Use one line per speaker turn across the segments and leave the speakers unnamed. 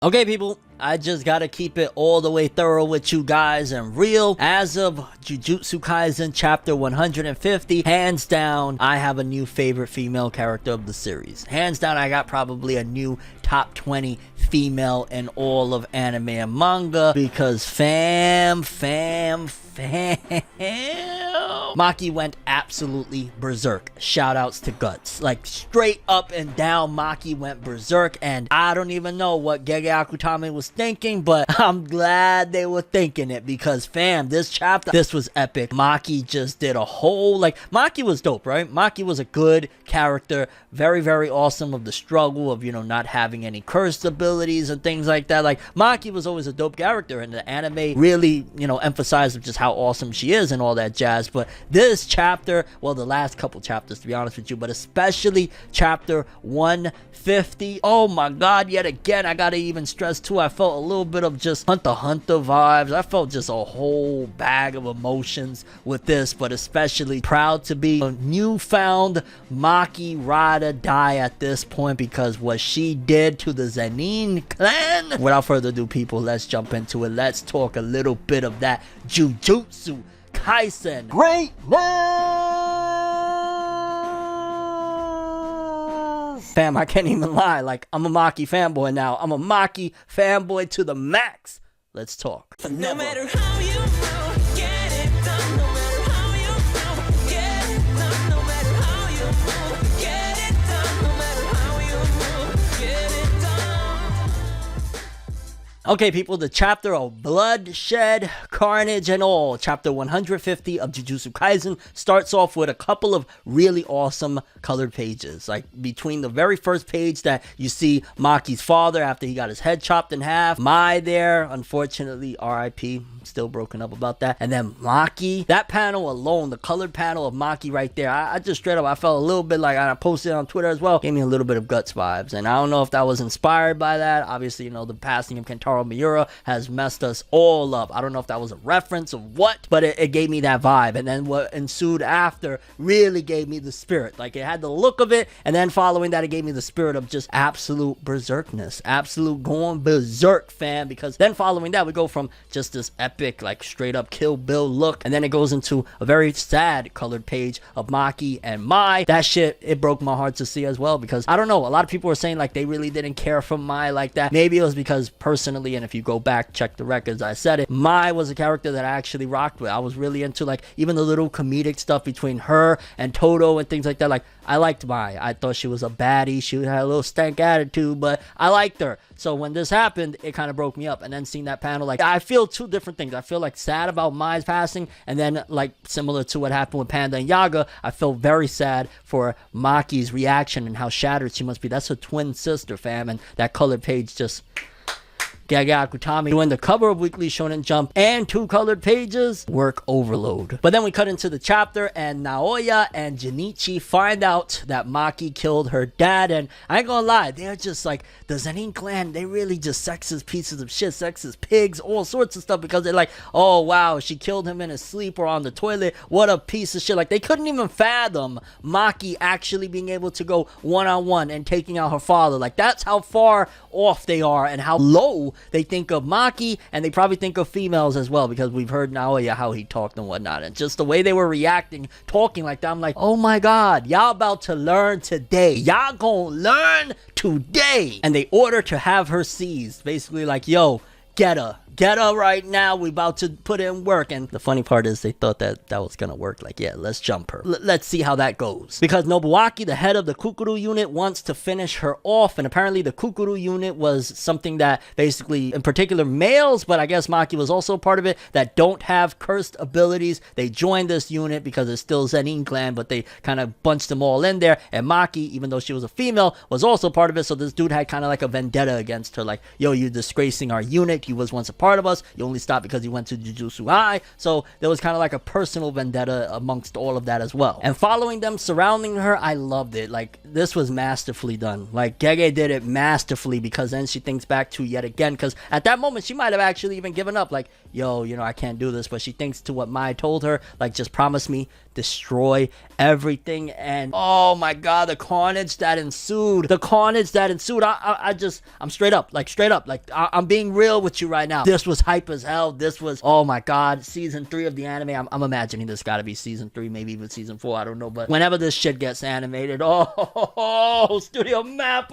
Okay, people, I just gotta keep it all the way thorough with you guys and real. As of Jujutsu Kaisen chapter 150, hands down, I have a new favorite female character of the series. Hands down, I got probably a new top 20 female in all of anime and manga because Maki went absolutely berserk. Shoutouts to Guts. Like, straight up and down, Maki went berserk, and I don't even know what Gege Akutami was thinking, but I'm glad they were thinking it because, fam, this chapter, this was epic. Maki just did a whole, like, Maki was dope, right? Maki was a good character, very, very awesome of the struggle of, you know, not having any cursed abilities and things like that. Like, Maki was always a dope character, and the anime really, you know, emphasized just how awesome she is and all that jazz. But this chapter, well, the last couple chapters, to be honest with you, but especially chapter 150, oh my god, yet again, I gotta even stress too, I felt a little bit of just Hunter x Hunter vibes. I felt just a whole bag of emotions with this, but especially proud to be a newfound Maki ride or die at this point because what she did to the Zenin clan. Without further ado, people, let's jump into it. Let's talk a little bit of that Jujutsu Kaisen greatness. Fam, I can't even lie. Like, I'm a Maki fanboy now. I'm a Maki fanboy to the max. Let's talk.
No matter how you move, get it done. No matter how you move, get it done. No matter how you move, get it done. No matter how you move, get it done.
Okay, people, the chapter of bloodshed, carnage, and all, chapter 150 of Jujutsu Kaisen, starts off with a couple of really awesome colored pages. Like, between the very first page that you see Maki's father after he got his head chopped in half, Mai there, unfortunately, RIP, still broken up about that, and then Maki, that panel alone, the colored panel of Maki right there, I just straight up, I felt a little bit like, I posted on Twitter as well, gave me a little bit of Guts vibes, and I don't know if that was inspired by that. Obviously, you know, the passing of Kentaro Miura has messed us all up. I don't know if that was a reference or what, but it gave me that vibe, and then what ensued after really gave me the spirit. Like, it had the look of it, and then following that, it gave me the spirit of just absolute berserkness, absolute going berserk, fam, because then following that, we go from just this epic, like, straight up Kill Bill look, and then it goes into a very sad colored page of Maki and Mai. That shit, it broke my heart to see as well, because I don't know, a lot of people were saying like they really didn't care for Mai like that. Maybe it was because personally, and if you go back, check the records, I said it, Mai was a character that I actually rocked with. I was really into, like, even the little comedic stuff between her and Toto and things like that. Like, I liked Mai. I thought she was a baddie. She had a little stank attitude, but I liked her. So when this happened, it kind of broke me up. And then seeing that panel, like, I feel two different things. I feel like sad about Mai's passing, and then, like, similar to what happened with Panda and Yaga, I felt very sad for Maki's reaction and how shattered she must be. That's her twin sister, fam, and that colored page just... Gege Akutami doing the cover of Weekly Shonen Jump and 2 colored pages, work overload. But then we cut into the chapter, and Naoya and Junichi find out that Maki killed her dad, and I ain't gonna lie, they're just like, the Zenin clan, they really just sexist pieces of shit, sexist pigs, all sorts of stuff, because they're like, oh wow, she killed him in his sleep or on the toilet, what a piece of shit. Like, they couldn't even fathom Maki actually being able to go one-on-one and taking out her father. Like, that's how far off they are and how low they think of Maki, and they probably think of females as well, because we've heard Naoya how he talked and whatnot, and just the way they were reacting, talking like that, I'm like, oh my god, y'all about to learn today. Y'all gonna learn today. And they order to have her seized, basically like, yo, get her right now, we about to put in work. And the funny part is they thought that was gonna work. Like, yeah, let's jump her, let's see how that goes, because Nobuaki, the head of the Kukuru unit, wants to finish her off. And apparently the Kukuru unit was something that basically, in particular, males, but I guess Maki was also part of it, that don't have cursed abilities. They joined this unit because it's still Zenin clan, but they kind of bunched them all in there, and Maki, even though she was a female, was also part of it. So this dude had kind of like a vendetta against her, like, yo, you're disgracing our unit, he was once a part of us, you only stopped because you went to Jujutsu High. So there was kind of like a personal vendetta amongst all of that as well. And following them, surrounding her, I loved it. Like, this was masterfully done. Like, Gege did it masterfully, because then she thinks back to yet again, because at that moment she might have actually even given up, like, yo, you know, I can't do this, but she thinks to what Mai told her, like, just promise me destroy everything. And oh my god, the carnage that ensued. I'm straight up, I'm being real with you right now. This was hype as hell. This was, oh my god, season 3 of the anime. I'm imagining this gotta be season 3, maybe even season 4, I don't know, but whenever this shit gets animated, Studio Map,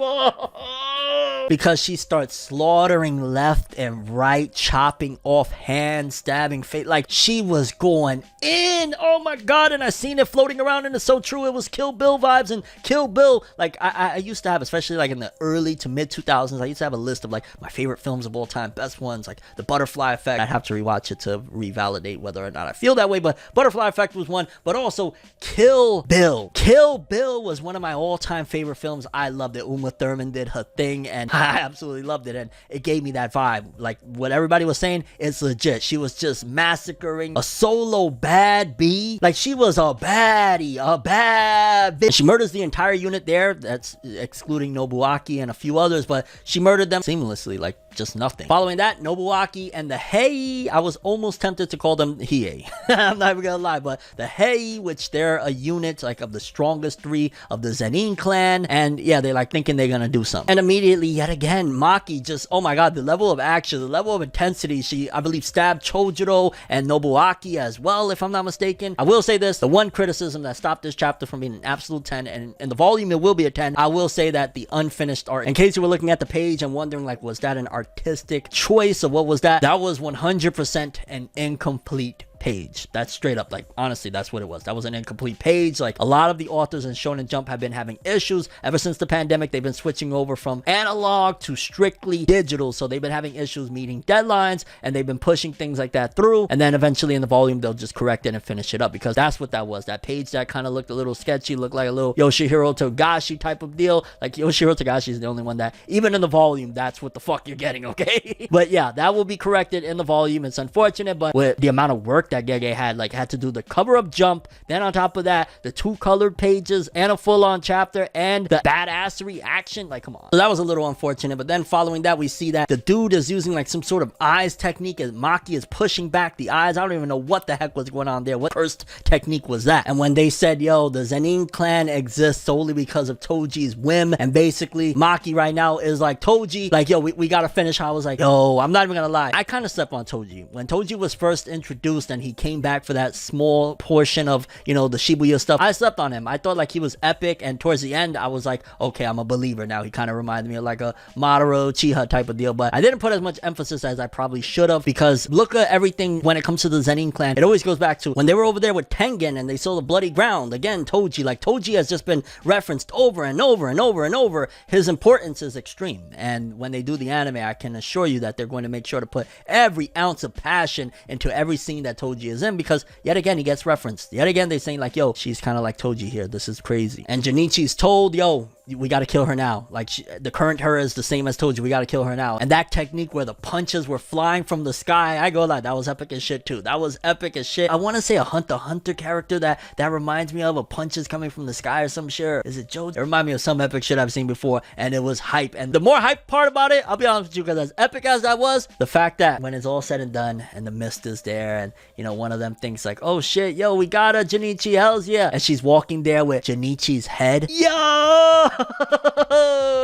because she starts slaughtering left and right, chopping off hands, stabbing face, like she was going in. Oh my god. And I seen it floating around, and it's so true. It was Kill Bill vibes. And Kill Bill, like I used to have, especially like in the early to mid 2000s, I used to have a list of like my favorite films of all time, best ones, like The Butterfly Effect. I'd have to rewatch it to revalidate whether or not I feel that way, but Butterfly Effect was one. But also Kill Bill was one of my all-time favorite films. I loved it. Uma Thurman did her thing, and I absolutely loved it, and it gave me that vibe. Like what everybody was saying, it's legit. She was just massacring a solo bad bee. Like she was a baddie, a bad bitch. She murders the entire unit there. That's excluding Nobuaki and a few others, but she murdered them seamlessly, like just nothing. Following that, Nobuaki and the Hei, I was almost tempted to call them Hiei. I'm not even gonna lie, but the Hei, which they're a unit like of the strongest 3 of the Zenin clan, and yeah, they're like thinking they're gonna do something. And immediately, yet again, Maki just, oh my god, the level of action, the level of intensity. She, I believe, stabbed Chojuro and Nobuaki as well, if I'm not mistaken. I will say this, the one criticism that stopped this chapter from being an absolute 10, and in the volume it will be a 10, I will say that the unfinished art, in case you were looking at the page and wondering like, was that an artistic choice or what was that? That was 100% an incomplete page. That's straight up, like, honestly, that's what it was. That was an incomplete page. Like, a lot of the authors in Shonen Jump have been having issues ever since the pandemic. They've been switching over from analog to strictly digital, so they've been having issues meeting deadlines, and they've been pushing things like that through, and then eventually in the volume they'll just correct it and finish it up, because that's what that was. That page that kind of looked a little sketchy, looked like a little Yoshihiro Togashi type of deal. Like, Yoshihiro Togashi is the only one that, even in the volume, that's what the fuck you're getting, okay? But yeah, that will be corrected in the volume. It's unfortunate, but with the amount of work that Gege had to do the cover-up jump, then on top of that, the 2 colored pages and a full-on chapter and the badassery action, like, come on. So that was a little unfortunate, but then following that, we see that the dude is using like some sort of eyes technique, and Maki is pushing back the eyes. I don't even know what the heck was going on there. What cursed technique was that? And when they said, yo, the Zenin clan exists solely because of Toji's whim, and basically Maki right now is like, Toji, like, yo, we gotta finish. I was like, yo, I'm not even gonna lie, I kind of slept on Toji. When Toji was first introduced and he came back for that small portion of, you know, the Shibuya stuff, I slept on him. I thought like he was epic, and towards the end I was like, okay, I'm a believer now. He kind of reminded me of like a Madara Uchiha type of deal, but I didn't put as much emphasis as I probably should have, because look at everything when it comes to the Zenin clan. It always goes back to when they were over there with Tengen and they saw the bloody ground. Again, Toji, like, Toji has just been referenced over and over and over and over. His importance is extreme, and when they do the anime, I can assure you that they're going to make sure to put every ounce of passion into every scene that Toji is in, because yet again he gets referenced. Yet again they're saying like, yo, she's kind of like Toji here. This is crazy. And Junichi's told, yo, we gotta kill her now. Like, the current her is the same as Toji. We gotta kill her now. And that technique where the punches were flying from the sky, I go like, that was epic as shit too. That was epic as shit. I want to say a Hunter x Hunter character that reminds me of a punches coming from the sky or some shit. Is it Joe? It reminded me of some epic shit I've seen before, and it was hype. And the more hype part about it, I'll be honest with you, because as epic as that was, the fact that when it's all said and done and the mist is there, and you know, one of them thinks like, oh shit, yo, we got her, Junichi, hells yeah, and she's walking there with Junichi's head, yo,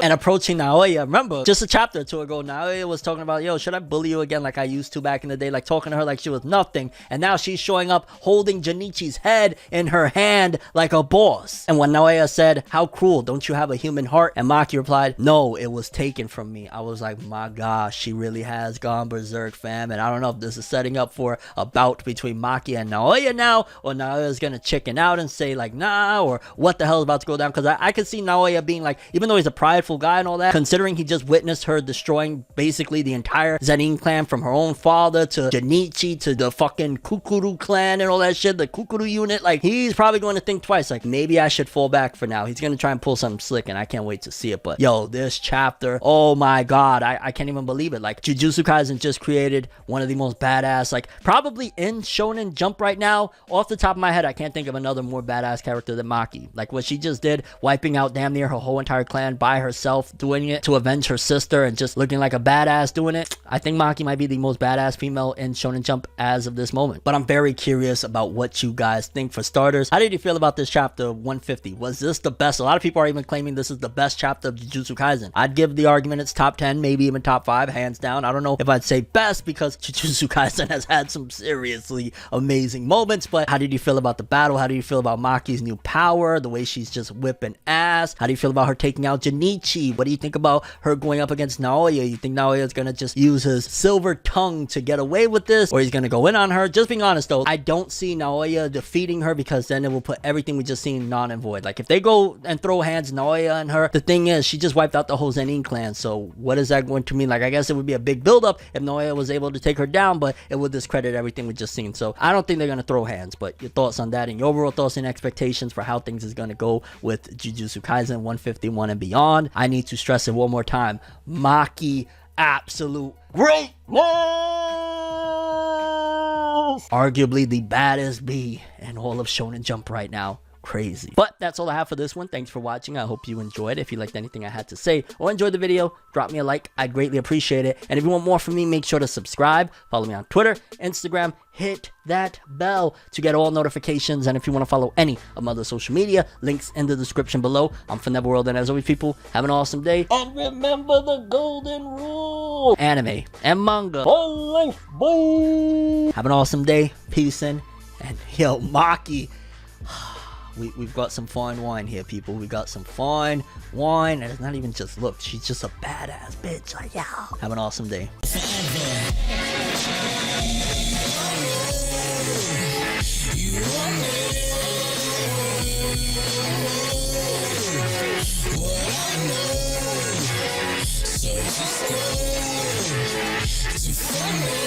and approaching Naoya. Remember, just a chapter or 2 ago, Naoya was talking about, yo, should I bully you again like I used to back in the day, like talking to her like she was nothing, and now she's showing up holding Junichi's head in her hand like a boss. And when Naoya said, how cruel, don't you have a human heart? And Maki replied, no, it was taken from me. I was like, my gosh, she really has gone berserk, fam. And I don't know if this is setting up for a bout between Maki and Naoya now, or Naoya's gonna chicken out and say like, nah, or what the hell is about to go down, because I could see Naoya being like, even though he's a prideful guy and all that, considering he just witnessed her destroying basically the entire Zenin clan, from her own father to Junichi to the fucking Kukuru clan and all that shit, the Kukuru unit, like, he's probably going to think twice, like, maybe I should fall back for now. He's gonna try and pull something slick, and I can't wait to see it. But yo, this chapter, oh my god, I can't even believe it. Like, Jujutsu Kaisen just created one of the most badass, like, probably in Shonen Jump right now, off the top of my head, I can't think of another more badass character than Maki. Like, what she just did, wiping out damn near her whole entire clan by herself, doing it to avenge her sister and just looking like a badass doing it. I think Maki might be the most badass female in Shonen Jump as of this moment. But I'm very curious about what you guys think. For starters, how did you feel about this chapter 150? Was this the best? A lot of people are even claiming this is the best chapter of Jujutsu Kaisen. I'd give the argument it's top 10, maybe even top 5, hands down. I don't know if I'd say best because Jujutsu Kaisen has had some seriously amazing moments, but how did you feel about the battle? How do you feel about Maki's new power, the way she's just whipping ass? How do you feel about her taking out Junichi? What do you think about her going up against Naoya? You think Naoya is gonna just use his silver tongue to get away with this, or he's gonna go in on her? Just being honest though, I don't see Naoya defeating her, because then it will put everything we just seen non and void. Like if they go and throw hands Naoya and her, the thing is she just wiped out the whole Zenin clan, so what is that going to mean? Like I guess it would be a big build up if Naoya was able to take her down, but it would discredit everything we just seen. So I don't think they're gonna throw hands. But your thoughts on that and your overall thoughts and expectations for how things is gonna go with Jujutsu Kaisen 151 and beyond. I need to stress it one more time, Maki, absolute greatness, arguably the baddest bee in all of Shonen Jump right now. Crazy. But that's all I have for this one. Thanks for watching. I hope you enjoyed. If you liked anything I had to say or enjoyed the video, drop me a like. I'd greatly appreciate it. And if you want more from me, make sure to subscribe. Follow me on Twitter, Instagram. Hit that bell to get all notifications. And if you want to follow any of my other social media, links in the description below. I'm ForneverWorld, and as always, people, have an awesome day. And remember the golden rule: anime and manga for life, boy. Have an awesome day. Peace in. And yo, Maki. We've got some fine wine here, people. We got some fine wine, and it's not even just looks. She's just a badass bitch. Like, yeah. Have an awesome day.
So just go to